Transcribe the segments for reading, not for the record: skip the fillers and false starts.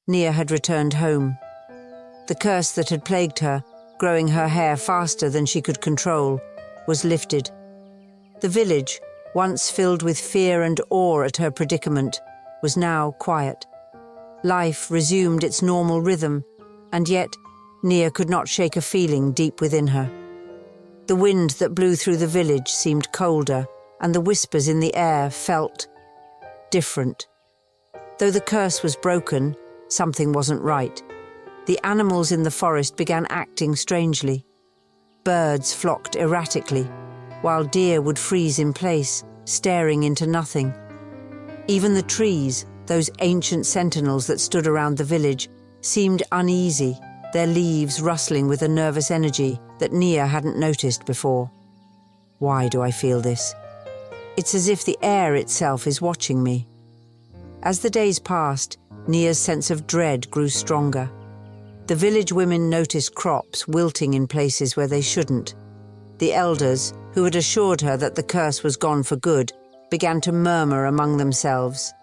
Nia had returned home. The curse that had plagued her, growing her hair faster than she could control, was lifted. The village, once filled with fear and awe at her predicament, was now quiet. Life resumed its normal rhythm, and yet Nia could not shake a feeling deep within her. The wind that blew through the village seemed colder, and the whispers in the air felt different. Though the curse was broken, something wasn't right. The animals in the forest began acting strangely. Birds flocked erratically, while deer would freeze in place, staring into nothing. Even the trees, those ancient sentinels that stood around the village, seemed uneasy, their leaves rustling with a nervous energy that Nia hadn't noticed before. Why do I feel this? It's as if the air itself is watching me. As the days passed, Nia's sense of dread grew stronger. The village women noticed crops wilting in places where they shouldn't. The elders, who had assured her that the curse was gone for good, began to murmur among themselves.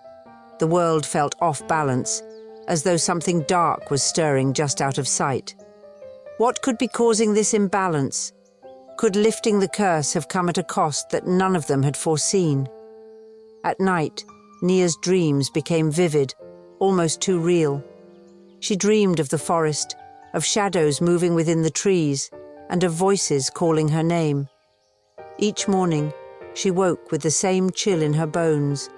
The world felt off balance, as though something dark was stirring just out of sight. What could be causing this imbalance? Could lifting the curse have come at a cost that none of them had foreseen? At night, Nia's dreams became vivid, almost too real. She dreamed of the forest, of shadows moving within the trees, and of voices calling her name. Each morning, she woke with the same chill in her bones,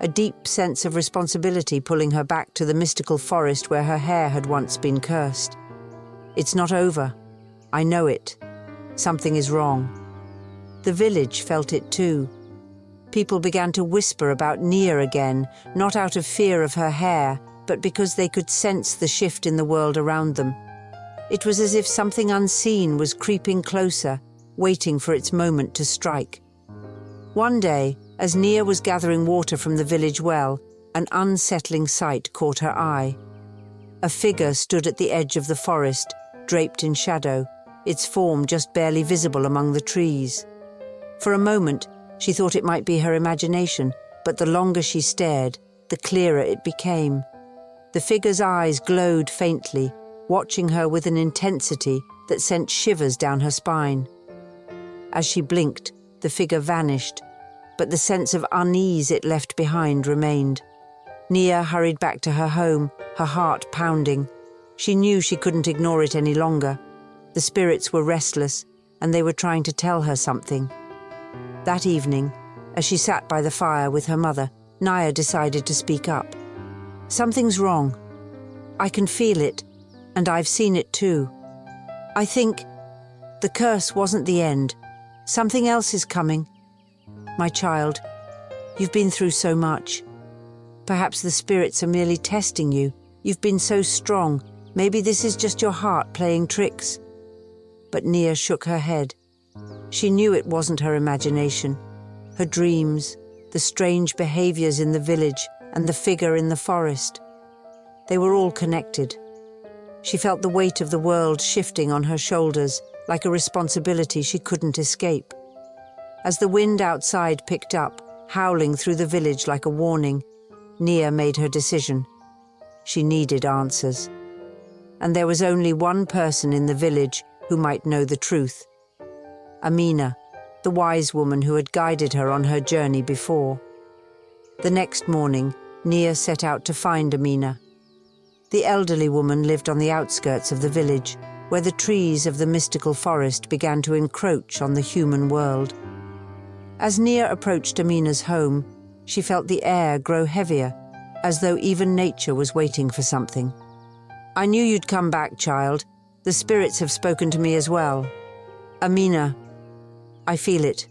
a deep sense of responsibility pulling her back to the mystical forest where her hair had once been cursed. It's not over. I know it. Something is wrong. The village felt it too. People began to whisper about Nia again, not out of fear of her hair, but because they could sense the shift in the world around them. It was as if something unseen was creeping closer, waiting for its moment to strike. One day, as Nia was gathering water from the village well, an unsettling sight caught her eye. A figure stood at the edge of the forest, draped in shadow, its form just barely visible among the trees. For a moment, she thought it might be her imagination, but the longer she stared, the clearer it became. The figure's eyes glowed faintly, watching her with an intensity that sent shivers down her spine. As she blinked, the figure vanished, but the sense of unease it left behind remained. Nia hurried back to her home, her heart pounding. She knew she couldn't ignore it any longer. The spirits were restless, and they were trying to tell her something. That evening, as she sat by the fire with her mother, Nia decided to speak up. Something's wrong. I can feel it, and I've seen it too. I think the curse wasn't the end. Something else is coming. My child, you've been through so much. Perhaps the spirits are merely testing you. You've been so strong. Maybe this is just your heart playing tricks. But Nia shook her head. She knew it wasn't her imagination. Her dreams, the strange behaviors in the village, and the figure in the forest. They were all connected. She felt the weight of the world shifting on her shoulders, like a responsibility she couldn't escape. As the wind outside picked up, howling through the village like a warning, Nia made her decision. She needed answers. And there was only one person in the village who might know the truth. Amina, the wise woman who had guided her on her journey before. The next morning, Nia set out to find Amina. The elderly woman lived on the outskirts of the village, where the trees of the mystical forest began to encroach on the human world. As Nia approached Amina's home, she felt the air grow heavier, as though even nature was waiting for something. I knew you'd come back, child. The spirits have spoken to me as well. Amina, I feel it.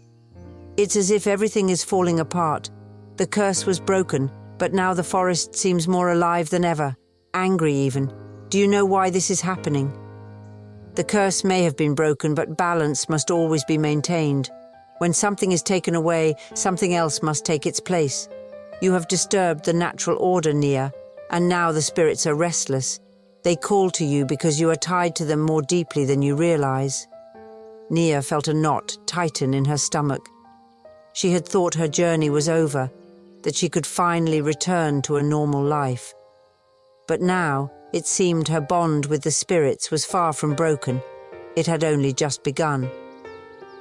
It's as if everything is falling apart. The curse was broken, but now the forest seems more alive than ever, angry even. Do you know why this is happening? The curse may have been broken, but balance must always be maintained. When something is taken away, something else must take its place. You have disturbed the natural order, Nia, and now the spirits are restless. They call to you because you are tied to them more deeply than you realize. Nia felt a knot tighten in her stomach. She had thought her journey was over, that she could finally return to a normal life. But now it seemed her bond with the spirits was far from broken. It had only just begun.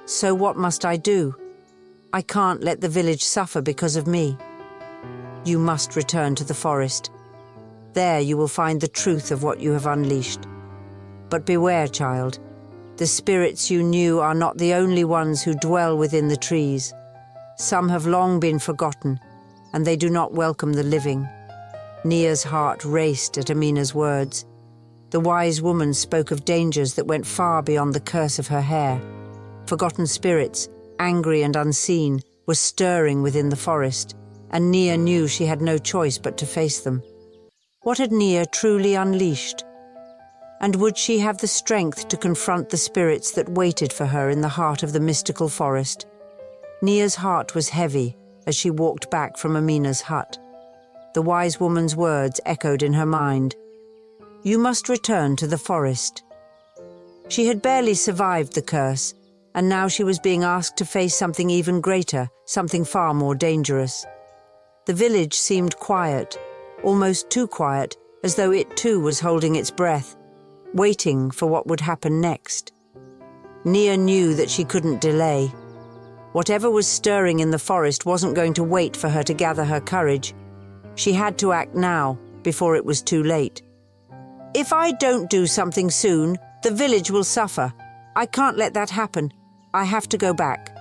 So what must I do? I can't let the village suffer because of me. You must return to the forest. There you will find the truth of what you have unleashed. But beware, child. The spirits you knew are not the only ones who dwell within the trees. Some have long been forgotten, and they do not welcome the living. Nia's heart raced at Amina's words. The wise woman spoke of dangers that went far beyond the curse of her hair. Forgotten spirits, angry and unseen, were stirring within the forest, and Nia knew she had no choice but to face them. What had Nia truly unleashed? And would she have the strength to confront the spirits that waited for her in the heart of the mystical forest? Nia's heart was heavy as she walked back from Amina's hut. The wise woman's words echoed in her mind. You must return to the forest. She had barely survived the curse, and now she was being asked to face something even greater, something far more dangerous. The village seemed quiet, almost too quiet, as though it too was holding its breath, waiting for what would happen next. Nia knew that she couldn't delay. Whatever was stirring in the forest wasn't going to wait for her to gather her courage. She had to act now, before it was too late. If I don't do something soon, the village will suffer. I can't let that happen. I have to go back.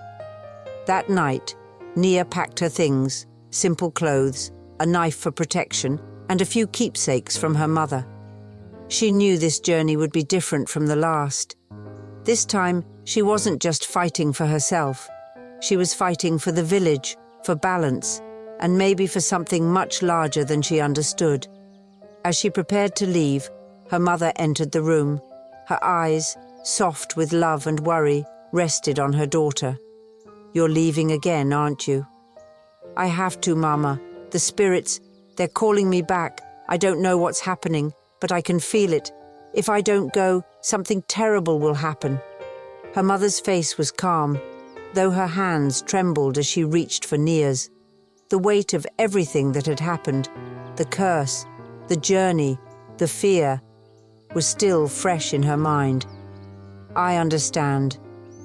That night, Nia packed her things, simple clothes, a knife for protection, and a few keepsakes from her mother. She knew this journey would be different from the last. This time, she wasn't just fighting for herself. She was fighting for the village, for balance, and maybe for something much larger than she understood. As she prepared to leave, her mother entered the room. Her eyes, soft with love and worry, rested on her daughter. You're leaving again, aren't you? I have to, Mama. The spirits, they're calling me back. I don't know what's happening, but I can feel it. If I don't go, something terrible will happen. Her mother's face was calm, though her hands trembled as she reached for Nia's. The weight of everything that had happened, the curse, the journey, the fear, was still fresh in her mind. I understand.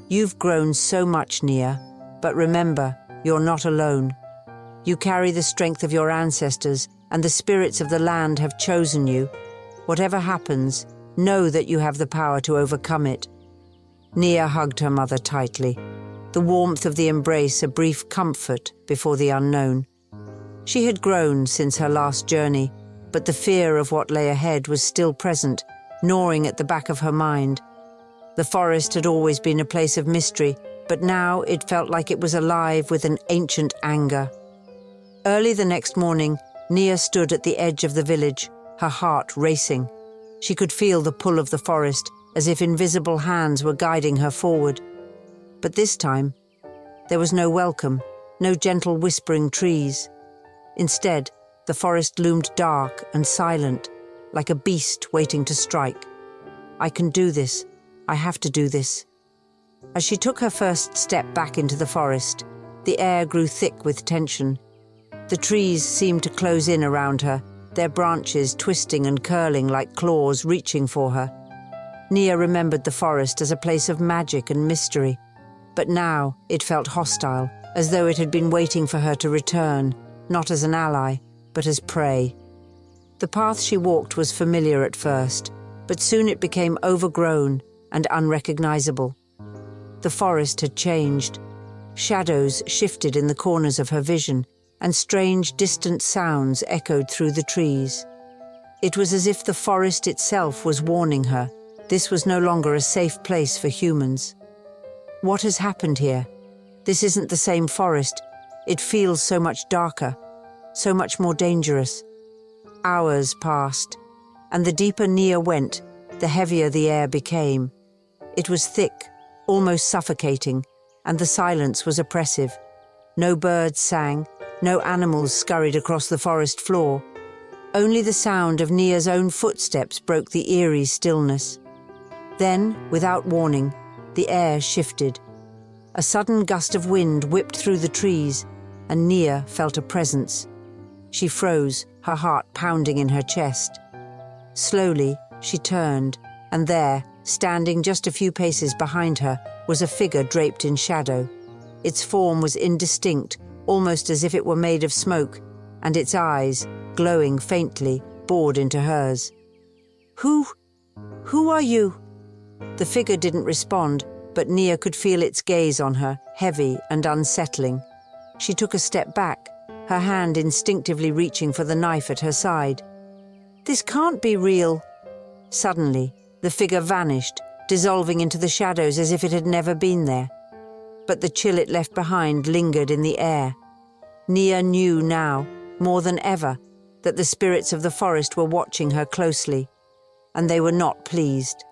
You've grown so much, Nia, but remember, you're not alone. You carry the strength of your ancestors, and the spirits of the land have chosen you. Whatever happens, know that you have the power to overcome it. Nia hugged her mother tightly, the warmth of the embrace a brief comfort before the unknown. She had grown since her last journey, but the fear of what lay ahead was still present, gnawing at the back of her mind. The forest had always been a place of mystery, but now it felt like it was alive with an ancient anger. Early the next morning, Nia stood at the edge of the village, her heart racing. She could feel the pull of the forest, as if invisible hands were guiding her forward. But this time, there was no welcome, no gentle whispering trees. Instead, the forest loomed dark and silent, like a beast waiting to strike. I can do this. I have to do this. As she took her first step back into the forest, the air grew thick with tension. The trees seemed to close in around her, their branches twisting and curling like claws reaching for her. Nia remembered the forest as a place of magic and mystery, but now it felt hostile, as though it had been waiting for her to return, not as an ally, but as prey. The path she walked was familiar at first, but soon it became overgrown and unrecognizable. The forest had changed. Shadows shifted in the corners of her vision, and strange, distant sounds echoed through the trees. It was as if the forest itself was warning her. This was no longer a safe place for humans. What has happened here? This isn't the same forest. It feels so much darker, so much more dangerous. Hours passed, and the deeper Nia went, the heavier the air became. It was thick, almost suffocating, and the silence was oppressive. No birds sang, no animals scurried across the forest floor. Only the sound of Nia's own footsteps broke the eerie stillness. Then, without warning, the air shifted. A sudden gust of wind whipped through the trees, and Nia felt a presence. She froze, her heart pounding in her chest. Slowly, she turned, and there, standing just a few paces behind her, was a figure draped in shadow. Its form was indistinct, almost as if it were made of smoke, and its eyes, glowing faintly, bored into hers. Who are you?" The figure didn't respond, but Nia could feel its gaze on her, heavy and unsettling. She took a step back, her hand instinctively reaching for the knife at her side. "This can't be real." Suddenly, the figure vanished, dissolving into the shadows as if it had never been there. But the chill it left behind lingered in the air. Nia knew now, more than ever, that the spirits of the forest were watching her closely, and they were not pleased.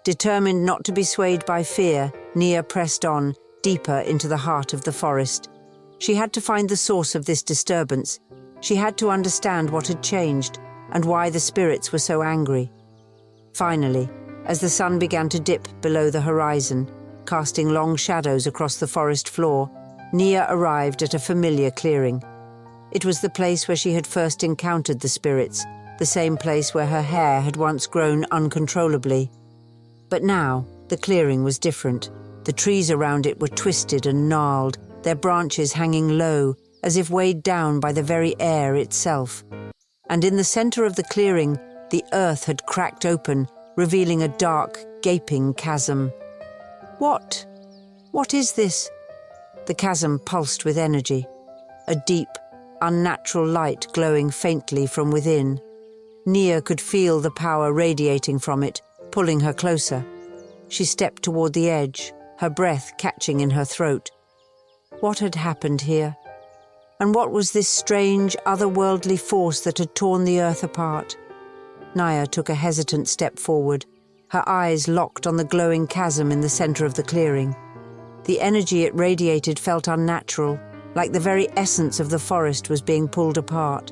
Determined not to be swayed by fear, Nia pressed on, deeper into the heart of the forest. She had to find the source of this disturbance. She had to understand what had changed, and why the spirits were so angry. Finally, as the sun began to dip below the horizon, casting long shadows across the forest floor, Nia arrived at a familiar clearing. It was the place where she had first encountered the spirits, the same place where her hair had once grown uncontrollably. But now, the clearing was different. The trees around it were twisted and gnarled, their branches hanging low, as if weighed down by the very air itself. And in the center of the clearing, the earth had cracked open, revealing a dark, gaping chasm. What is this?" The chasm pulsed with energy, a deep, unnatural light glowing faintly from within. Nia could feel the power radiating from it, pulling her closer. She stepped toward the edge, her breath catching in her throat. What had happened here? And what was this strange, otherworldly force that had torn the earth apart? Nia took a hesitant step forward, her eyes locked on the glowing chasm in the center of the clearing. The energy it radiated felt unnatural, like the very essence of the forest was being pulled apart.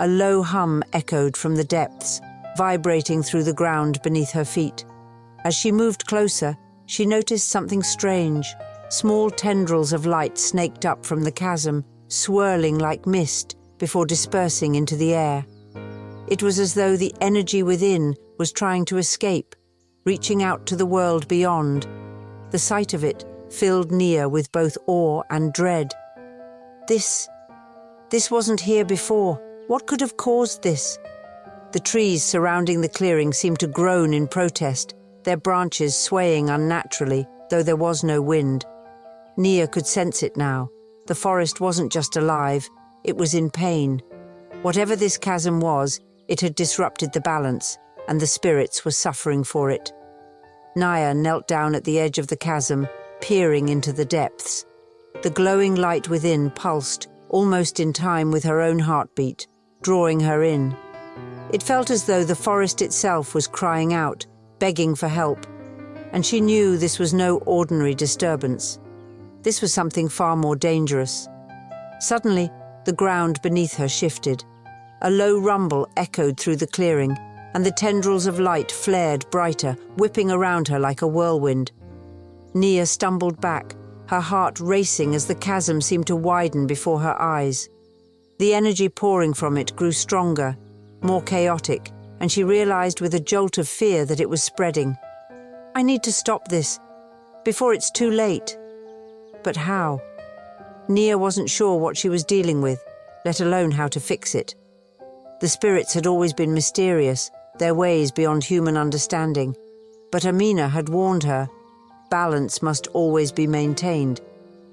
A low hum echoed from the depths, vibrating through the ground beneath her feet. As she moved closer, she noticed something strange. Small tendrils of light snaked up from the chasm, swirling like mist before dispersing into the air. It was as though the energy within was trying to escape, reaching out to the world beyond. The sight of it filled Nia with both awe and dread. This wasn't here before. What could have caused this? The trees surrounding the clearing seemed to groan in protest, their branches swaying unnaturally, though there was no wind. Nia could sense it now. The forest wasn't just alive, it was in pain. Whatever this chasm was, it had disrupted the balance, and the spirits were suffering for it. Nia knelt down at the edge of the chasm, peering into the depths. The glowing light within pulsed, almost in time with her own heartbeat, drawing her in. It felt as though the forest itself was crying out, begging for help, and she knew this was no ordinary disturbance. This was something far more dangerous. Suddenly, the ground beneath her shifted. A low rumble echoed through the clearing, and the tendrils of light flared brighter, whipping around her like a whirlwind. Nia stumbled back, her heart racing as the chasm seemed to widen before her eyes. The energy pouring from it grew stronger, more chaotic, and she realized with a jolt of fear that it was spreading. "I need to stop this, before it's too late." But how? Nia wasn't sure what she was dealing with, let alone how to fix it. The spirits had always been mysterious, their ways beyond human understanding. But Amina had warned her, balance must always be maintained,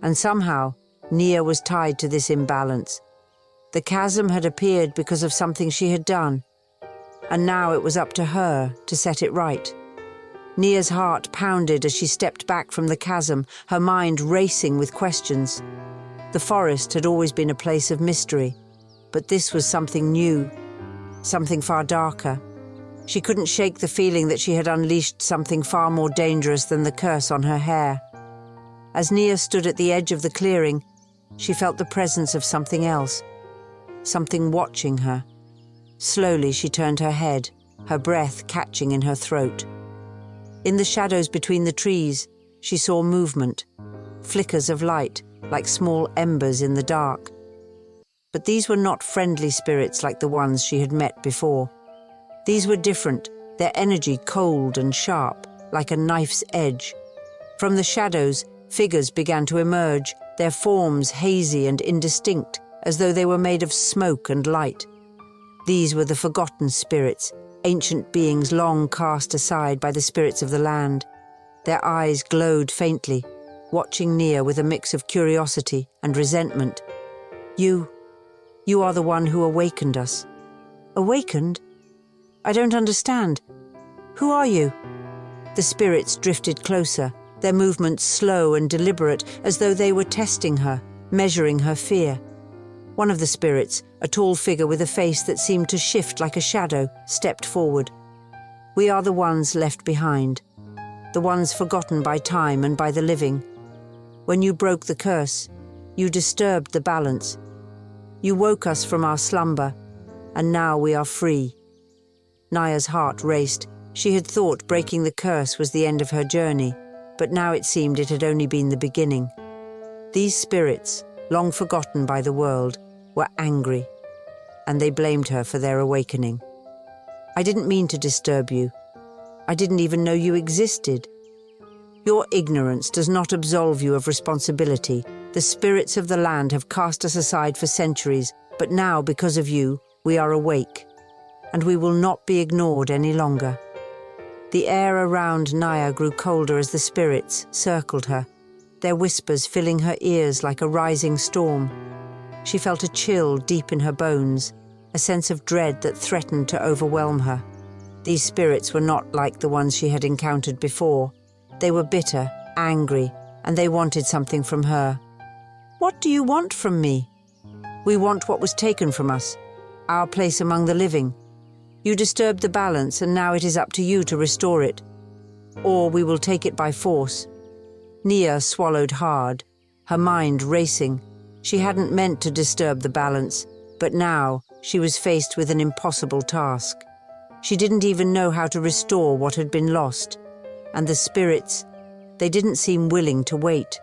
and somehow Nia was tied to this imbalance. The chasm had appeared because of something she had done, and now it was up to her to set it right. Nia's heart pounded as she stepped back from the chasm, her mind racing with questions. The forest had always been a place of mystery, but this was something new, something far darker. She couldn't shake the feeling that she had unleashed something far more dangerous than the curse on her hair. As Nia stood at the edge of the clearing, she felt the presence of something else, something watching her. Slowly she turned her head, her breath catching in her throat. In the shadows between the trees, she saw movement, flickers of light, like small embers in the dark. But these were not friendly spirits like the ones she had met before. These were different, their energy cold and sharp, like a knife's edge. From the shadows, figures began to emerge, their forms hazy and indistinct, as though they were made of smoke and light. These were the forgotten spirits, ancient beings long cast aside by the spirits of the land. Their eyes glowed faintly, watching Nia with a mix of curiosity and resentment. You are the one who awakened us." "Awakened? I don't understand. Who are you?" The spirits drifted closer, their movements slow and deliberate, as though they were testing her, measuring her fear. One of the spirits, a tall figure with a face that seemed to shift like a shadow, stepped forward. "We are the ones left behind, the ones forgotten by time and by the living. When you broke the curse, you disturbed the balance. You woke us from our slumber, and now we are free." Naya's heart raced. She had thought breaking the curse was the end of her journey, but now it seemed it had only been the beginning. These spirits, long forgotten by the world, were angry, and they blamed her for their awakening. "I didn't mean to disturb you. I didn't even know you existed. Your ignorance does not absolve you of responsibility. The spirits of the land have cast us aside for centuries, but now, because of you, we are awake, and we will not be ignored any longer." The air around Naya grew colder as the spirits circled her, their whispers filling her ears like a rising storm. She felt a chill deep in her bones, a sense of dread that threatened to overwhelm her. These spirits were not like the ones she had encountered before. They were bitter, angry, and they wanted something from her. "What do you want from me?" "We want what was taken from us, our place among the living. You disturbed the balance, and now it is up to you to restore it. Or we will take it by force." Nia swallowed hard, her mind racing. She hadn't meant to disturb the balance, but now she was faced with an impossible task. She didn't even know how to restore what had been lost. And the spirits, they didn't seem willing to wait.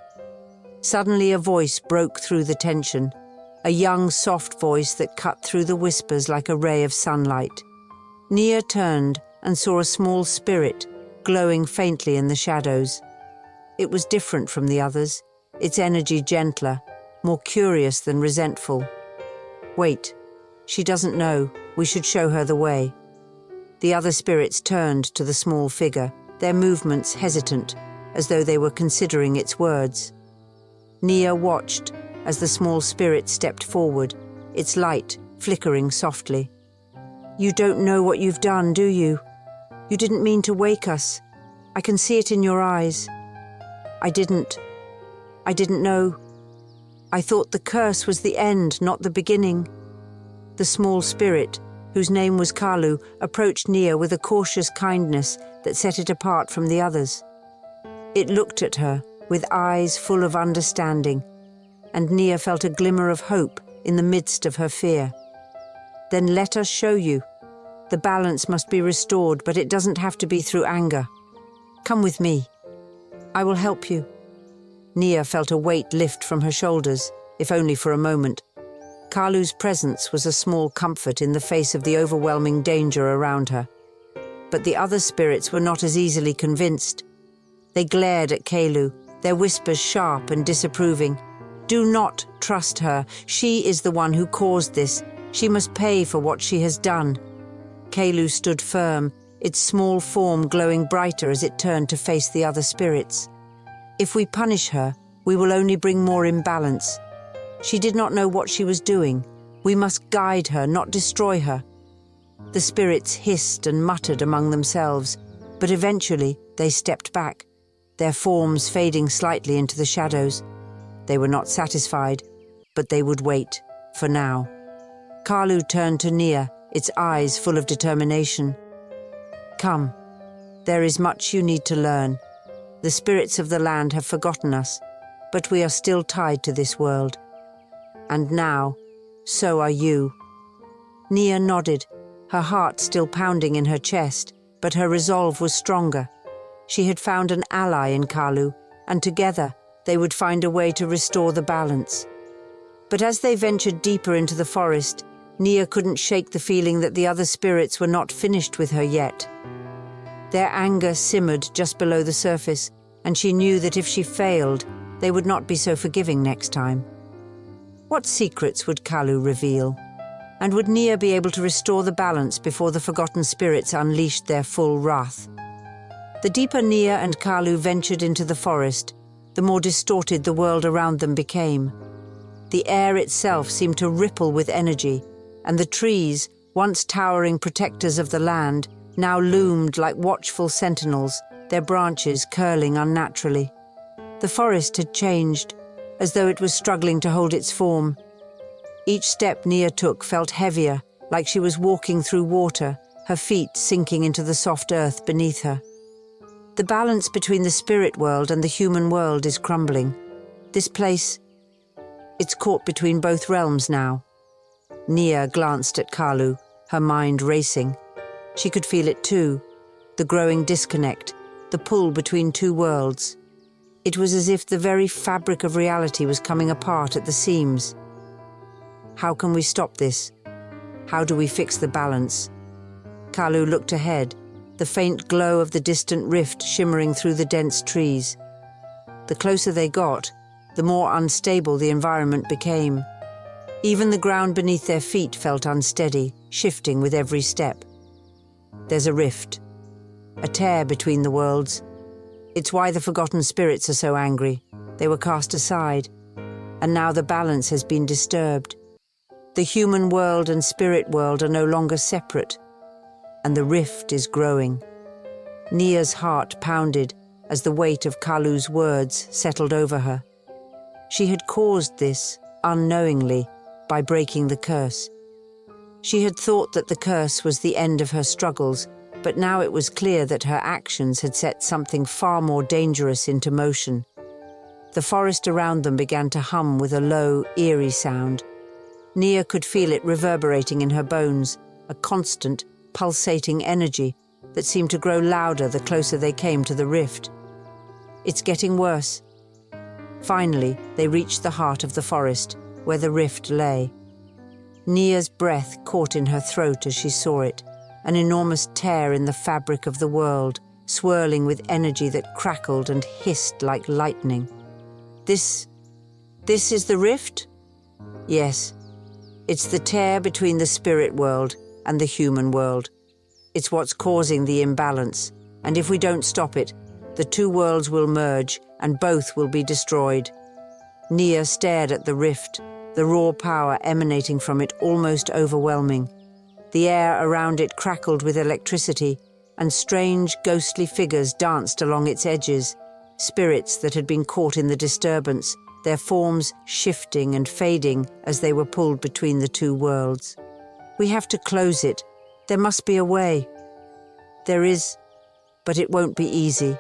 Suddenly a voice broke through the tension, a young, soft voice that cut through the whispers like a ray of sunlight. Nia turned and saw a small spirit glowing faintly in the shadows. It was different from the others, its energy gentler, more curious than resentful. "Wait, she doesn't know. We should show her the way." The other spirits turned to the small figure, their movements hesitant, as though they were considering its words. Nia watched as the small spirit stepped forward, its light flickering softly. "You don't know what you've done, do you? You didn't mean to wake us. I can see it in your eyes." I didn't know. I thought the curse was the end, not the beginning." The small spirit, whose name was Kalu, approached Nia with a cautious kindness that set it apart from the others. It looked at her with eyes full of understanding, and Nia felt a glimmer of hope in the midst of her fear. "Then let us show you. The balance must be restored, but it doesn't have to be through anger. Come with me. I will help you." Nia felt a weight lift from her shoulders, if only for a moment. Kalu's presence was a small comfort in the face of the overwhelming danger around her. But the other spirits were not as easily convinced. They glared at Kalu, their whispers sharp and disapproving. "Do not trust her. She is the one who caused this. She must pay for what she has done." Kalu stood firm, its small form glowing brighter as it turned to face the other spirits. "If we punish her, we will only bring more imbalance. She did not know what she was doing. We must guide her, not destroy her." The spirits hissed and muttered among themselves, but eventually they stepped back, their forms fading slightly into the shadows. They were not satisfied, but they would wait, for now. Kalu turned to Nia, its eyes full of determination. "Come, there is much you need to learn. The spirits of the land have forgotten us, but we are still tied to this world. And now, so are you." Nia nodded, her heart still pounding in her chest, but her resolve was stronger. She had found an ally in Kalu, and together they would find a way to restore the balance. But as they ventured deeper into the forest, Nia couldn't shake the feeling that the other spirits were not finished with her yet. Their anger simmered just below the surface, and she knew that if she failed, they would not be so forgiving next time. What secrets would Kalu reveal? And would Nia be able to restore the balance before the forgotten spirits unleashed their full wrath? The deeper Nia and Kalu ventured into the forest, the more distorted the world around them became. The air itself seemed to ripple with energy, and the trees, once towering protectors of the land, now loomed like watchful sentinels, their branches curling unnaturally. The forest had changed, as though it was struggling to hold its form. Each step Nia took felt heavier, like she was walking through water, her feet sinking into the soft earth beneath her. The balance between the spirit world and the human world is crumbling. This place, it's caught between both realms now. Nia glanced at Kalu, her mind racing. She could feel it too, the growing disconnect, the pull between two worlds. It was as if the very fabric of reality was coming apart at the seams. How can we stop this? How do we fix the balance? Kalu looked ahead, the faint glow of the distant rift shimmering through the dense trees. The closer they got, the more unstable the environment became. Even the ground beneath their feet felt unsteady, shifting with every step. There's a rift, a tear between the worlds. It's why the forgotten spirits are so angry. They were cast aside, and now the balance has been disturbed. The human world and spirit world are no longer separate, and the rift is growing. Nia's heart pounded as the weight of Kalu's words settled over her. She had caused this, unknowingly, by breaking the curse. She had thought that the curse was the end of her struggles, but now it was clear that her actions had set something far more dangerous into motion. The forest around them began to hum with a low, eerie sound. Nia could feel it reverberating in her bones, a constant, pulsating energy that seemed to grow louder the closer they came to the rift. It's getting worse. Finally, they reached the heart of the forest, where the rift lay. Nia's breath caught in her throat as she saw it, an enormous tear in the fabric of the world, swirling with energy that crackled and hissed like lightning. This is the rift? Yes. It's the tear between the spirit world and the human world. It's what's causing the imbalance, and if we don't stop it, the two worlds will merge and both will be destroyed. Nia stared at the rift, the raw power emanating from it almost overwhelming. The air around it crackled with electricity, and strange, ghostly figures danced along its edges, spirits that had been caught in the disturbance, their forms shifting and fading as they were pulled between the two worlds. We have to close it. There must be a way. There is, but it won't be easy.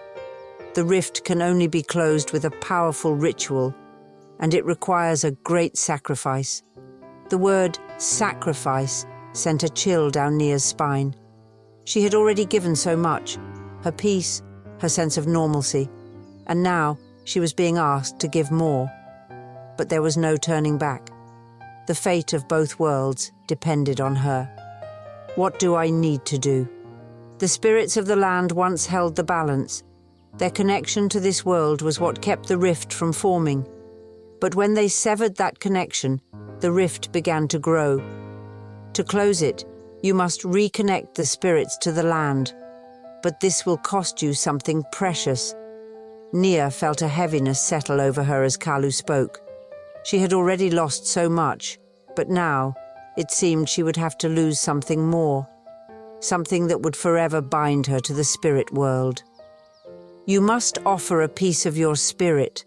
The rift can only be closed with a powerful ritual, and it requires a great sacrifice. The word sacrifice sent a chill down Nia's spine. She had already given so much, her peace, her sense of normalcy, and now she was being asked to give more. But there was no turning back. The fate of both worlds depended on her. What do I need to do? The spirits of the land once held the balance. Their connection to this world was what kept the rift from forming. But when they severed that connection, the rift began to grow. To close it, you must reconnect the spirits to the land. But this will cost you something precious. Nia felt a heaviness settle over her as Kalu spoke. She had already lost so much, but now it seemed she would have to lose something more, something that would forever bind her to the spirit world. You must offer a piece of your spirit.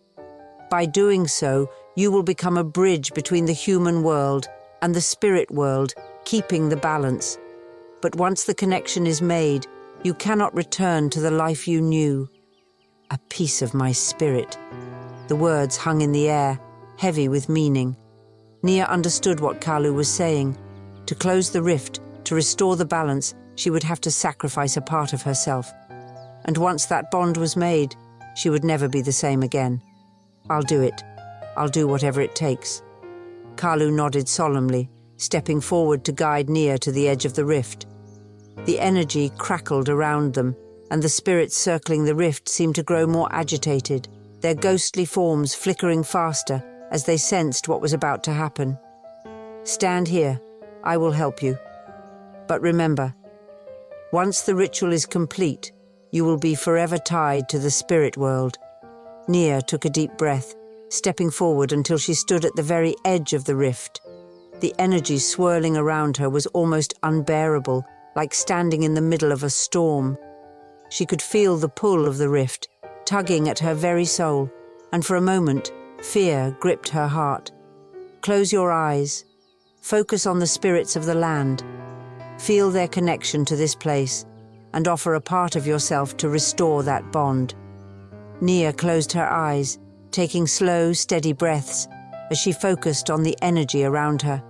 By doing so, you will become a bridge between the human world and the spirit world, keeping the balance. But once the connection is made, you cannot return to the life you knew. A piece of my spirit. The words hung in the air, heavy with meaning. Nia understood what Kalu was saying. To close the rift, to restore the balance, she would have to sacrifice a part of herself. And once that bond was made, she would never be the same again. I'll do it. I'll do whatever it takes. Kalu nodded solemnly, stepping forward to guide Nia to the edge of the rift. The energy crackled around them, and the spirits circling the rift seemed to grow more agitated, their ghostly forms flickering faster as they sensed what was about to happen. "Stand here, I will help you. But remember, once the ritual is complete, you will be forever tied to the spirit world." Nia took a deep breath, stepping forward until she stood at the very edge of the rift. The energy swirling around her was almost unbearable, like standing in the middle of a storm. She could feel the pull of the rift, tugging at her very soul, and for a moment, fear gripped her heart. Close your eyes. Focus on the spirits of the land. Feel their connection to this place, and offer a part of yourself to restore that bond. Nia closed her eyes, taking slow, steady breaths as she focused on the energy around her.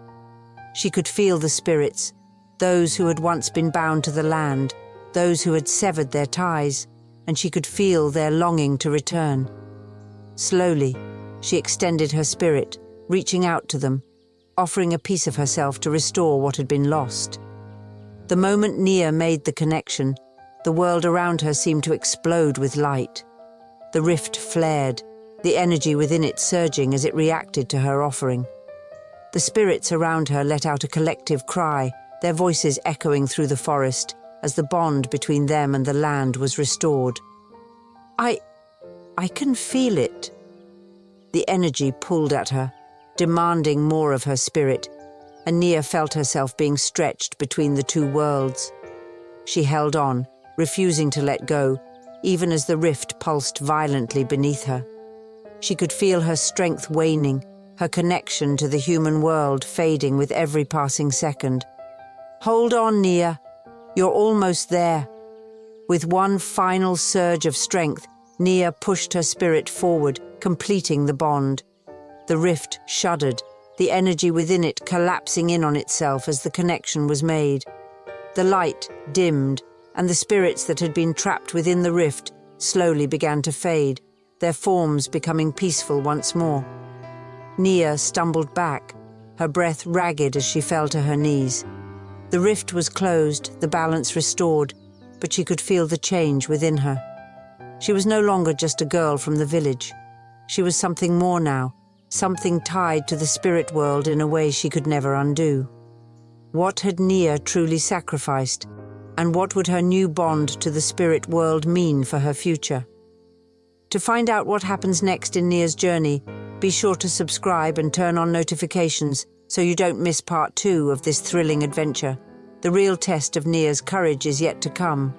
She could feel the spirits, those who had once been bound to the land, those who had severed their ties, and she could feel their longing to return. Slowly, she extended her spirit, reaching out to them, offering a piece of herself to restore what had been lost. The moment Nia made the connection, the world around her seemed to explode with light. The rift flared, the energy within it surging as it reacted to her offering. The spirits around her let out a collective cry, their voices echoing through the forest as the bond between them and the land was restored. I can feel it." The energy pulled at her, demanding more of her spirit, and Nia felt herself being stretched between the two worlds. She held on, refusing to let go, even as the rift pulsed violently beneath her. She could feel her strength waning, her connection to the human world fading with every passing second. "Hold on, Nia. You're almost there." With one final surge of strength, Nia pushed her spirit forward, completing the bond. The rift shuddered, the energy within it collapsing in on itself as the connection was made. The light dimmed, and the spirits that had been trapped within the rift slowly began to fade, their forms becoming peaceful once more. Nia stumbled back, her breath ragged as she fell to her knees. The rift was closed, the balance restored, but she could feel the change within her. She was no longer just a girl from the village. She was something more now, something tied to the spirit world in a way she could never undo. What had Nia truly sacrificed, and what would her new bond to the spirit world mean for her future? To find out what happens next in Nia's journey, be sure to subscribe and turn on notifications so you don't miss part 2 of this thrilling adventure. The real test of Nia's courage is yet to come.